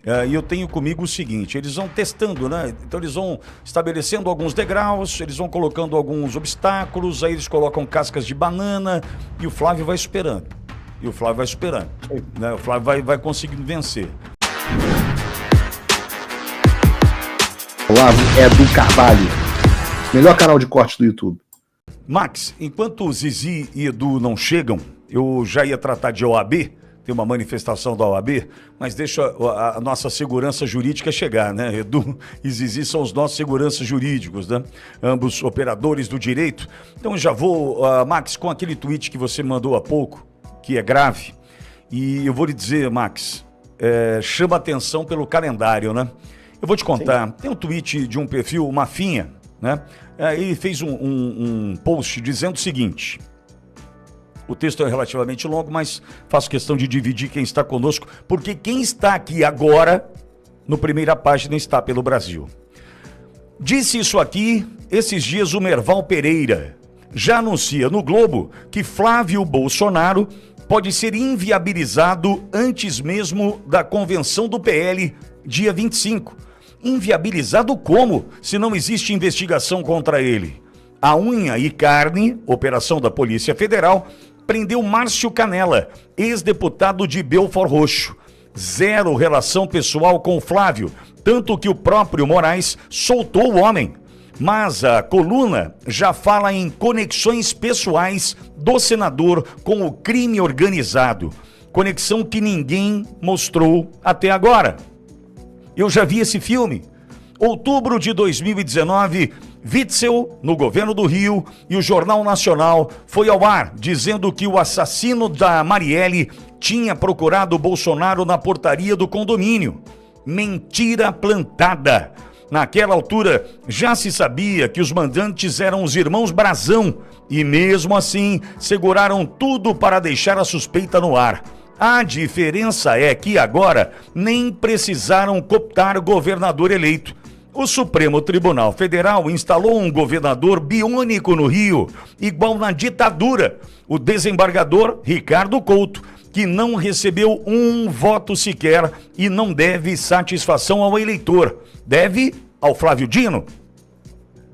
E eu tenho comigo o seguinte, eles vão testando, né? Então eles vão estabelecendo alguns degraus, eles vão colocando alguns obstáculos, aí eles colocam cascas de banana e o Flávio vai esperando. Né? O Flávio vai conseguindo vencer. Olavo é do Carvalho. Melhor canal de corte do YouTube. Max, enquanto o Zizi e Edu não chegam, eu já ia tratar de OAB, tem uma manifestação da OAB, mas deixa a nossa segurança jurídica chegar, né? Edu e Zizi são os nossos seguranças jurídicos, né? Ambos operadores do direito. Então já vou, Max, com aquele tweet que você mandou há pouco, que é grave, e eu vou lhe dizer, Max, chama atenção pelo calendário, né? Eu vou te contar, sim. Tem um tweet de um perfil, o Mafinha, né? Ele fez um post dizendo o seguinte... O texto é relativamente longo, mas faço questão de dividir quem está conosco, porque quem está aqui agora, no Primeira Página, está pelo Brasil. Disse isso aqui, esses dias, o Merval Pereira. Já anuncia no Globo que Flávio Bolsonaro pode ser inviabilizado antes mesmo da convenção do PL, dia 25. Inviabilizado como, se não existe investigação contra ele? A unha e carne, operação da Polícia Federal, prendeu Márcio Canela, ex-deputado de Belford Roxo. Zero relação pessoal com Flávio, tanto que o próprio Moraes soltou o homem. Mas a coluna já fala em conexões pessoais do senador com o crime organizado. Conexão que ninguém mostrou até agora. Eu já vi esse filme. Outubro de 2019, Witzel, no governo do Rio, e o Jornal Nacional foi ao ar, dizendo que o assassino da Marielle tinha procurado Bolsonaro na portaria do condomínio. Mentira plantada. Naquela altura, já se sabia que os mandantes eram os irmãos Brazão, e mesmo assim, seguraram tudo para deixar a suspeita no ar. A diferença é que agora nem precisaram cooptar governador eleito. O Supremo Tribunal Federal instalou um governador biônico no Rio, igual na ditadura, o desembargador Ricardo Couto, que não recebeu um voto sequer e não deve satisfação ao eleitor. Deve ao Flávio Dino.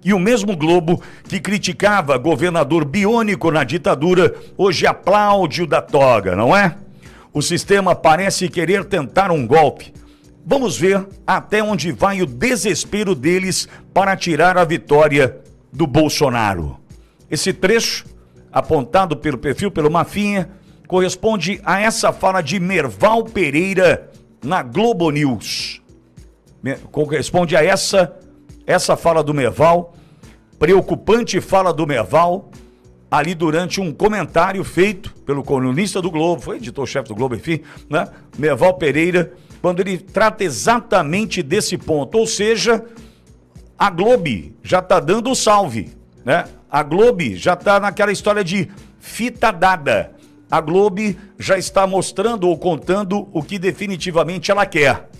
E o mesmo Globo que criticava governador biônico na ditadura, hoje aplaude o da toga, não é? O sistema parece querer tentar um golpe. Vamos ver até onde vai o desespero deles para tirar a vitória do Bolsonaro. Esse trecho, apontado pelo perfil, pelo Mafinha, corresponde a essa fala de Merval Pereira na Globo News. Corresponde a essa fala do Merval, preocupante fala do Merval, ali durante um comentário feito pelo colunista do Globo, foi editor-chefe do Globo, enfim, né? Merval Pereira, quando ele trata exatamente desse ponto, ou seja, a Globo já está dando o salve, né? A Globo já está naquela história de fita dada. A Globo já está mostrando ou contando o que definitivamente ela quer.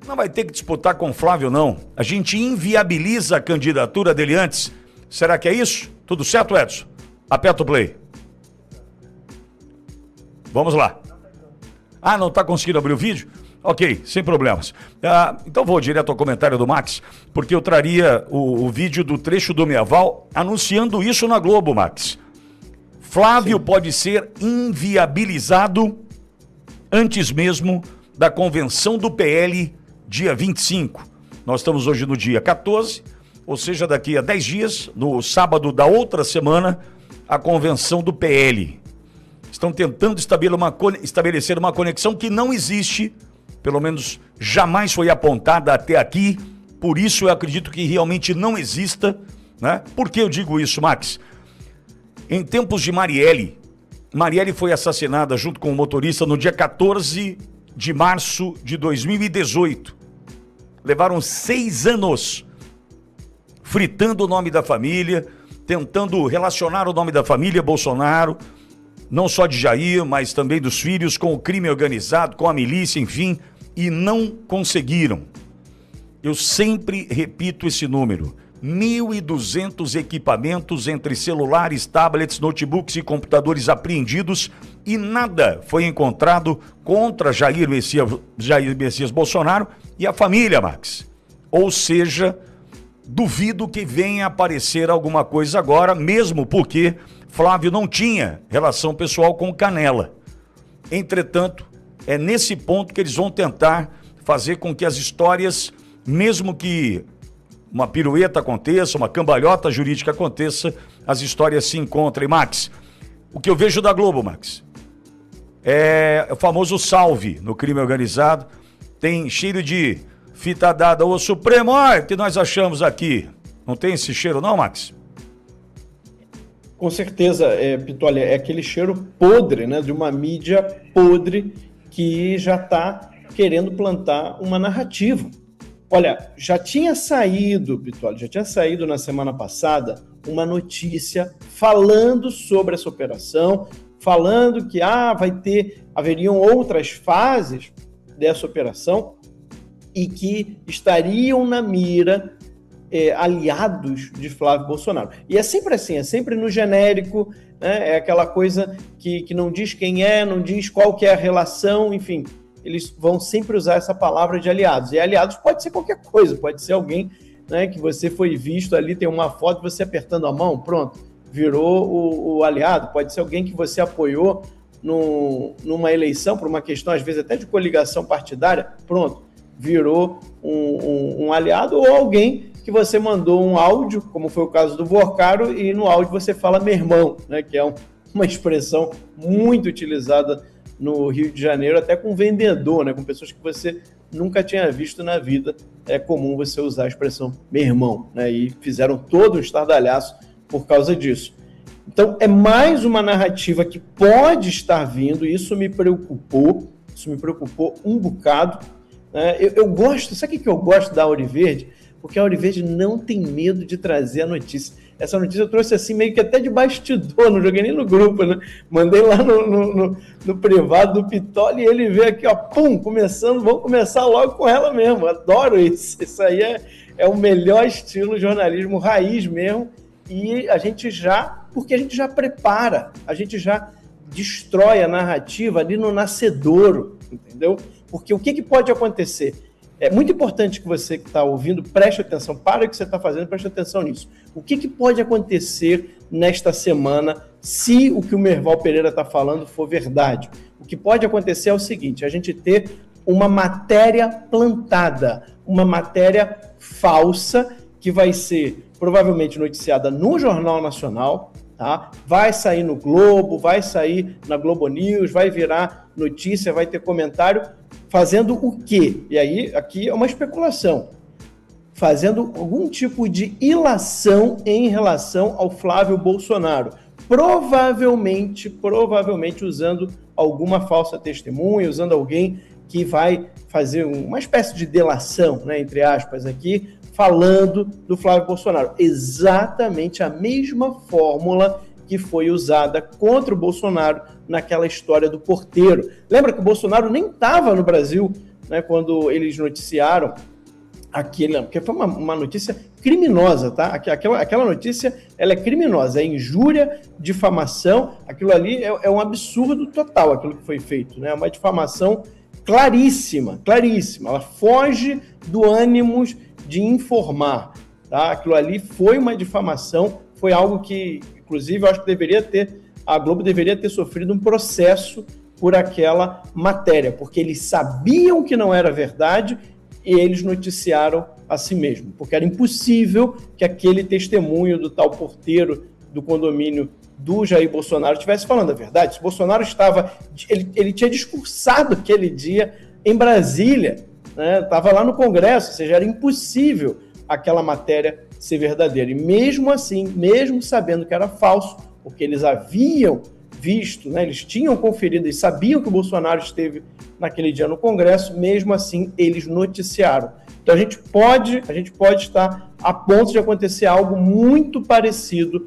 Não vai ter que disputar com o Flávio, não. A gente inviabiliza a candidatura dele antes. Será que é isso? Tudo certo, Edson? Aperta o play. Vamos lá. Ah, não está conseguindo abrir o vídeo? Ok, sem problemas. Então vou direto ao comentário do Max, porque eu traria o vídeo do trecho do Merval anunciando isso na Globo, Max. Flávio pode ser inviabilizado antes mesmo da convenção do PL, dia 25. Nós estamos hoje no dia 14, ou seja, daqui a 10 dias, no sábado da outra semana, a convenção do PL. Estão tentando estabelecer uma conexão que não existe, pelo menos jamais foi apontada até aqui, por isso eu acredito que realmente não exista, né? Por que eu digo isso, Max? Em tempos de Marielle foi assassinada junto com o motorista no dia 14 de março de 2018. Levaram 6 anos fritando o nome da família, tentando relacionar o nome da família Bolsonaro, não só de Jair, mas também dos filhos, com o crime organizado, com a milícia, enfim, e não conseguiram. Eu sempre repito esse número: 1.200 equipamentos entre celulares, tablets, notebooks e computadores apreendidos e nada foi encontrado contra Jair Messias Bolsonaro e a família, Max. Ou seja, duvido que venha aparecer alguma coisa agora, mesmo porque Flávio não tinha relação pessoal com Canela. Entretanto, é nesse ponto que eles vão tentar fazer com que as histórias, mesmo que uma pirueta aconteça, uma cambalhota jurídica aconteça, as histórias se encontrem. Max, o que eu vejo da Globo, Max, é o famoso salve no crime organizado. Tem cheiro de fita dada ao Supremo, que nós achamos aqui. Não tem esse cheiro não, Max? Com certeza, Pitolli, é aquele cheiro podre, né, de uma mídia podre que já está querendo plantar uma narrativa. Olha, já tinha saído, Pitolli, na semana passada uma notícia falando sobre essa operação, falando que haveriam outras fases dessa operação e que estariam na mira aliados de Flávio Bolsonaro. E é sempre assim, é sempre no genérico, né? É aquela coisa que não diz quem é, não diz qual que é a relação, enfim, eles vão sempre usar essa palavra de aliados. E aliados pode ser qualquer coisa, pode ser alguém, né, que você foi visto ali, tem uma foto, você apertando a mão, pronto, virou o aliado. Pode ser alguém que você apoiou numa eleição, por uma questão, às vezes, até de coligação partidária, pronto, virou um aliado, ou alguém que você mandou um áudio, como foi o caso do Vorcaro, e no áudio você fala meu irmão, né, que é uma expressão muito utilizada no Rio de Janeiro, até com vendedor, né, com pessoas que você nunca tinha visto na vida. É comum você usar a expressão meu irmão, né, e fizeram todo um estardalhaço por causa disso. Então, é mais uma narrativa que pode estar vindo, e isso me preocupou um bocado. Eu gosto, sabe o que eu gosto da Auriverde? Porque a Auriverde não tem medo de trazer a notícia. Essa notícia eu trouxe assim, meio que até de bastidor, não joguei nem no grupo, né? Mandei lá no privado do Pitolli e ele veio aqui, ó, pum, vamos começar logo com ela mesmo. Adoro isso. Isso aí é o melhor estilo jornalismo raiz mesmo. E porque a gente já prepara, a gente já destrói a narrativa ali no nascedouro, entendeu? Porque o que pode acontecer? É muito importante que você que está ouvindo preste atenção, para o que você está fazendo e preste atenção nisso. O que pode acontecer nesta semana se o que o Merval Pereira está falando for verdade? O que pode acontecer é o seguinte, a gente ter uma matéria plantada, uma matéria falsa que vai ser provavelmente noticiada no Jornal Nacional, tá? Vai sair no Globo, vai sair na Globo News, vai virar notícia, vai ter comentário, fazendo o quê? E aí, aqui é uma especulação. Fazendo algum tipo de ilação em relação ao Flávio Bolsonaro. Provavelmente usando alguma falsa testemunha, usando alguém que vai fazer uma espécie de delação, né, entre aspas, aqui, falando do Flávio Bolsonaro. Exatamente a mesma fórmula que foi usada contra o Bolsonaro naquela história do porteiro. Lembra que o Bolsonaro nem estava no Brasil, né, quando eles noticiaram aquilo, porque foi uma notícia criminosa, tá? Aquela notícia, ela é criminosa, é injúria, difamação, aquilo ali é um absurdo total, aquilo que foi feito, né? É uma difamação claríssima, ela foge do ânimos de informar, tá? Aquilo ali foi uma difamação, foi algo que, inclusive, eu acho que a Globo deveria ter sofrido um processo por aquela matéria, porque eles sabiam que não era verdade e eles noticiaram a si mesmo, porque era impossível que aquele testemunho do tal porteiro do condomínio do Jair Bolsonaro estivesse falando a verdade. Se Bolsonaro ele tinha discursado aquele dia em Brasília, né? Estava lá no Congresso, ou seja, era impossível aquela matéria ser verdadeira. E mesmo assim, mesmo sabendo que era falso, porque eles haviam visto, né, eles tinham conferido e sabiam que o Bolsonaro esteve naquele dia no Congresso, mesmo assim eles noticiaram. Então a gente pode estar a ponto de acontecer algo muito parecido,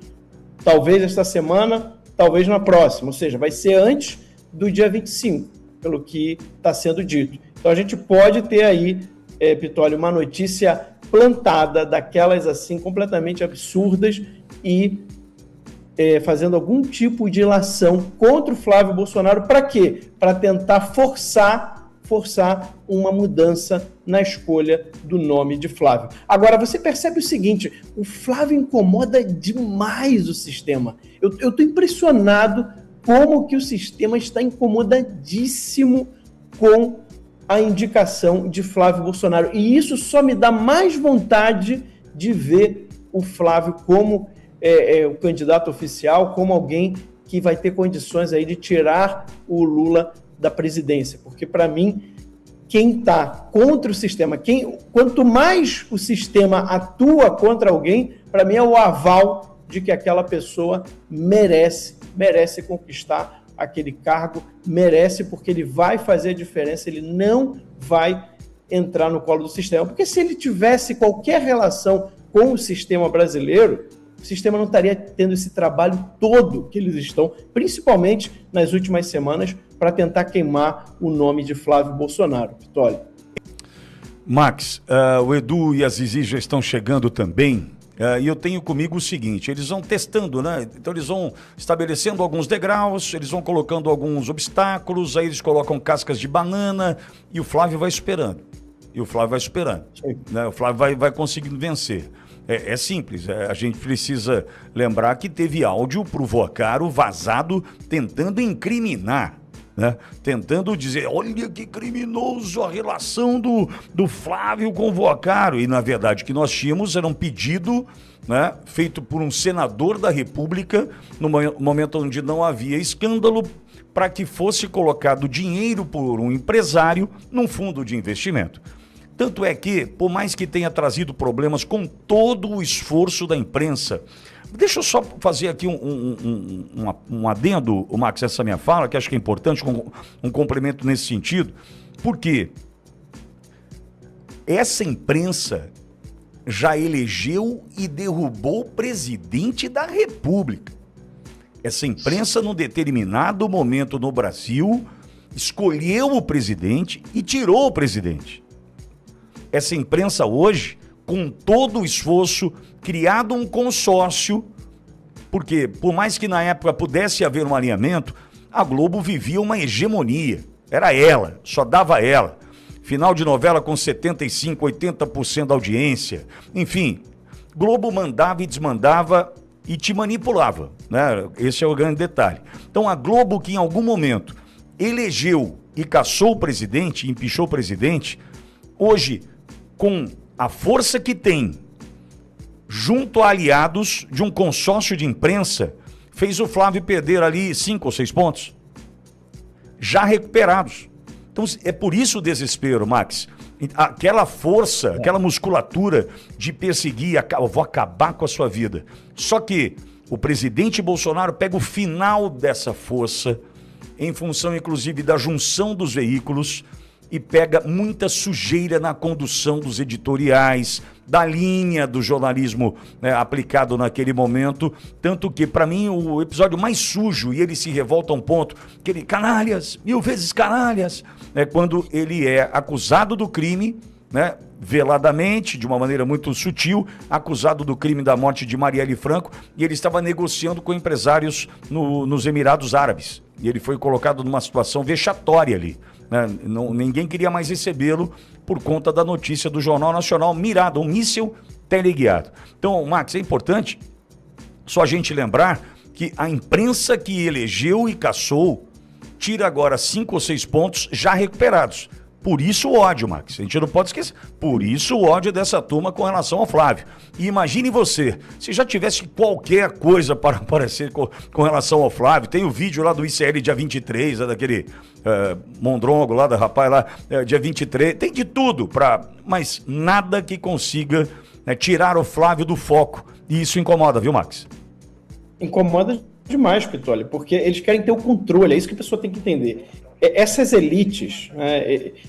talvez esta semana, talvez na próxima, ou seja, vai ser antes do dia 25, pelo que está sendo dito. Então a gente pode ter aí, Pitolli, uma notícia plantada, daquelas assim completamente absurdas, e fazendo algum tipo de ilação contra o Flávio Bolsonaro. Para quê? Para tentar forçar uma mudança na escolha do nome de Flávio. Agora, você percebe o seguinte, o Flávio incomoda demais o sistema. Eu estou impressionado como que o sistema está incomodadíssimo com a indicação de Flávio Bolsonaro. E isso só me dá mais vontade de ver o Flávio como o candidato oficial, como alguém que vai ter condições aí de tirar o Lula da presidência, porque para mim, quem está contra o sistema, quanto mais o sistema atua contra alguém, para mim é o aval de que aquela pessoa merece conquistar aquele cargo, merece, porque ele vai fazer a diferença, ele não vai entrar no colo do sistema, porque se ele tivesse qualquer relação com o sistema brasileiro, o sistema não estaria tendo esse trabalho todo que eles estão, principalmente nas últimas semanas, para tentar queimar o nome de Flávio Bolsonaro. Vitória. Max, o Edu e a Zizi já estão chegando também, e eu tenho comigo o seguinte, eles vão testando, né? Então eles vão estabelecendo alguns degraus, eles vão colocando alguns obstáculos, aí eles colocam cascas de banana, e o Flávio vai esperando. Né? O Flávio vai conseguindo vencer. É simples, a gente precisa lembrar que teve áudio provocado, vazado, tentando incriminar, né? Tentando dizer, olha que criminoso a relação do Flávio com o Vocaro. E na verdade o que nós tínhamos era um pedido, né, feito por um senador da República, no momento onde não havia escândalo, para que fosse colocado dinheiro por um empresário num fundo de investimento. Tanto é que, por mais que tenha trazido problemas com todo o esforço da imprensa, deixa eu só fazer aqui um adendo, Max, essa minha fala, que acho que é importante, um complemento nesse sentido, porque essa imprensa já elegeu e derrubou o presidente da República. Essa imprensa, num determinado momento no Brasil, escolheu o presidente e tirou o presidente. Essa imprensa hoje, com todo o esforço, criado um consórcio, porque por mais que na época pudesse haver um alinhamento, a Globo vivia uma hegemonia. Era ela, só dava ela. Final de novela com 75%, 80% da audiência. Enfim, Globo mandava e desmandava e te manipulava, né? Esse é o grande detalhe. Então a Globo, que em algum momento elegeu e caçou o presidente, empichou o presidente, hoje, com a força que tem, junto a aliados de um consórcio de imprensa, fez o Flávio perder ali 5 ou 6 pontos, já recuperados. Então é por isso o desespero, Max. Aquela força, aquela musculatura de perseguir, eu vou acabar com a sua vida. Só que o presidente Bolsonaro pega o final dessa força, em função inclusive da junção dos veículos, e pega muita sujeira na condução dos editoriais, da linha do jornalismo, né, aplicado naquele momento, tanto que, para mim, o episódio mais sujo, e ele se revolta a um ponto, que ele, canalhas, 1000 vezes canalhas, é quando ele é acusado do crime, né, veladamente, de uma maneira muito sutil, acusado do crime da morte de Marielle Franco, e ele estava negociando com empresários nos Emirados Árabes, e ele foi colocado numa situação vexatória ali. Ninguém queria mais recebê-lo por conta da notícia do Jornal Nacional mirado, um míssil teleguiado. Então, Max, é importante só a gente lembrar que a imprensa que elegeu e caçou tira agora 5 ou 6 pontos já recuperados. Por isso o ódio, Max, a gente não pode esquecer. Por isso o ódio dessa turma com relação ao Flávio. E imagine você, se já tivesse qualquer coisa para aparecer com relação ao Flávio, tem o vídeo lá do ICL dia 23, daquele mondrongo lá, da rapaz lá, dia 23, tem de tudo, mas nada que consiga tirar o Flávio do foco. E isso incomoda, viu, Max? Incomoda demais, Pitoli, porque eles querem ter o controle, é isso que a pessoa tem que entender. Essas elites,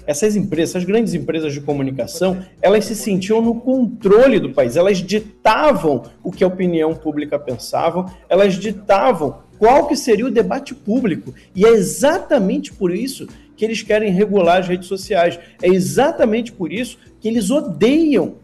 essas empresas, essas grandes empresas de comunicação, elas se sentiam no controle do país, elas ditavam o que a opinião pública pensava, elas ditavam qual que seria o debate público, e é exatamente por isso que eles querem regular as redes sociais, é exatamente por isso que eles odeiam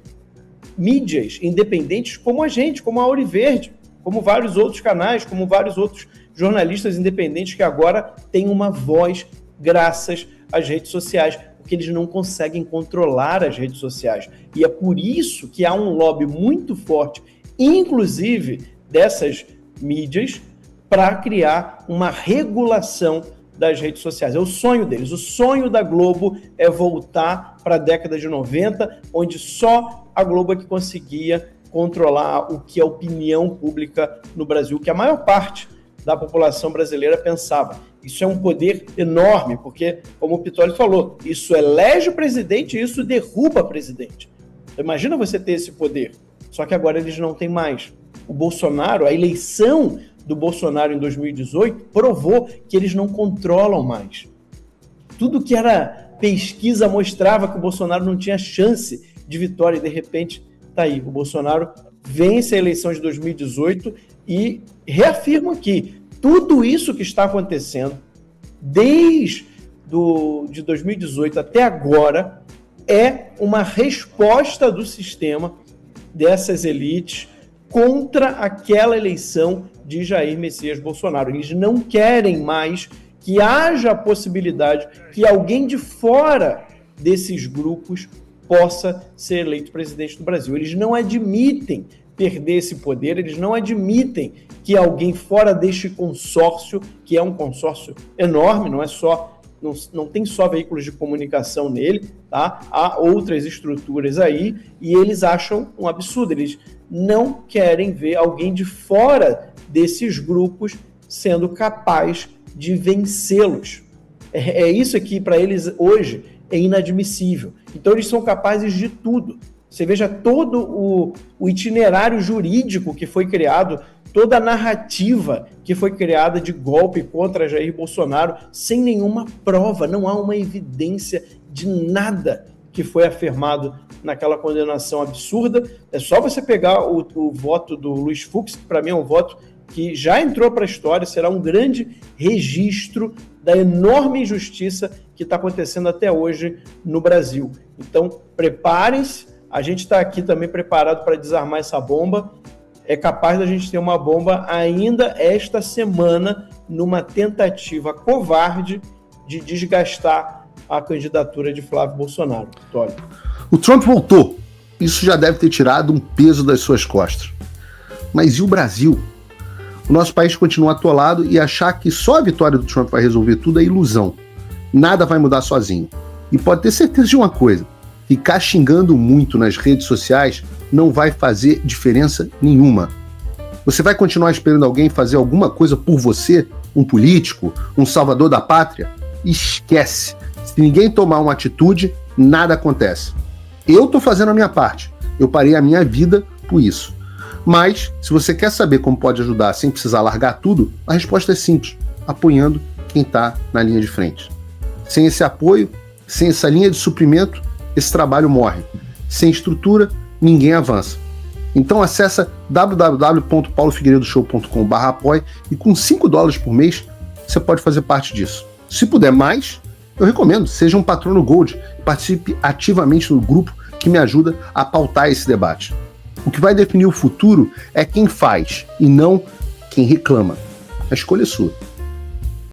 mídias independentes como a gente, como a Ouro Verde, como vários outros canais, como vários outros jornalistas independentes que agora têm uma voz graças às redes sociais, porque eles não conseguem controlar as redes sociais. E é por isso que há um lobby muito forte, inclusive dessas mídias, para criar uma regulação das redes sociais. É o sonho deles. O sonho da Globo é voltar para a década de 90, onde só a Globo é que conseguia controlar o que é a opinião pública no Brasil, que a maior parte da população brasileira pensava. Isso é um poder enorme, porque, como o Pittoli falou, isso elege o presidente e isso derruba o presidente. Então, imagina você ter esse poder. Só que agora eles não têm mais. O Bolsonaro, a eleição do Bolsonaro em 2018 provou que eles não controlam mais. Tudo que era pesquisa mostrava que o Bolsonaro não tinha chance de vitória e, de repente, tá aí. O Bolsonaro vence a eleição de 2018 e reafirma que tudo isso que está acontecendo desde de 2018 até agora é uma resposta do sistema dessas elites contra aquela eleição de Jair Messias Bolsonaro. Eles não querem mais que haja a possibilidade que alguém de fora desses grupos possa ser eleito presidente do Brasil. Eles não admitem perder esse poder, eles não admitem que alguém fora deste consórcio, que é um consórcio enorme, não tem só veículos de comunicação nele, tá? Há outras estruturas aí, e eles acham um absurdo, eles não querem ver alguém de fora desses grupos sendo capaz de vencê-los. É isso que para eles hoje é inadmissível. Então eles são capazes de tudo. Você veja todo o itinerário jurídico que foi criado, toda a narrativa que foi criada de golpe contra Jair Bolsonaro, sem nenhuma prova, não há uma evidência de nada que foi afirmado naquela condenação absurda. É só você pegar o voto do Luiz Fux, que para mim é um voto que já entrou para a história, será um grande registro da enorme injustiça que está acontecendo até hoje no Brasil. Então, preparem-se, a gente está aqui também preparado para desarmar essa bomba. É capaz da gente ter uma bomba ainda esta semana, numa tentativa covarde de desgastar a candidatura de Flávio Bolsonaro. Vitória. O Trump voltou. Isso já deve ter tirado um peso das suas costas. Mas e o Brasil? O nosso país continua atolado e achar que só a vitória do Trump vai resolver tudo é ilusão. Nada vai mudar sozinho. E pode ter certeza de uma coisa: ficar xingando muito nas redes sociais não vai fazer diferença nenhuma. Você vai continuar esperando alguém fazer alguma coisa por você? Um político? Um salvador da pátria? Esquece. Se ninguém tomar uma atitude, nada acontece. Eu estou fazendo a minha parte. Eu parei a minha vida por isso. Mas, se você quer saber como pode ajudar sem precisar largar tudo, a resposta é simples: apoiando quem está na linha de frente. Sem esse apoio, sem essa linha de suprimento, esse trabalho morre. Sem estrutura, ninguém avança. Então acessa www.paulofigueiredoshow.com/apoie e com $5 por mês você pode fazer parte disso. Se puder mais, eu recomendo, seja um patrono Gold e participe ativamente no grupo que me ajuda a pautar esse debate. O que vai definir o futuro é quem faz e não quem reclama. A escolha é sua.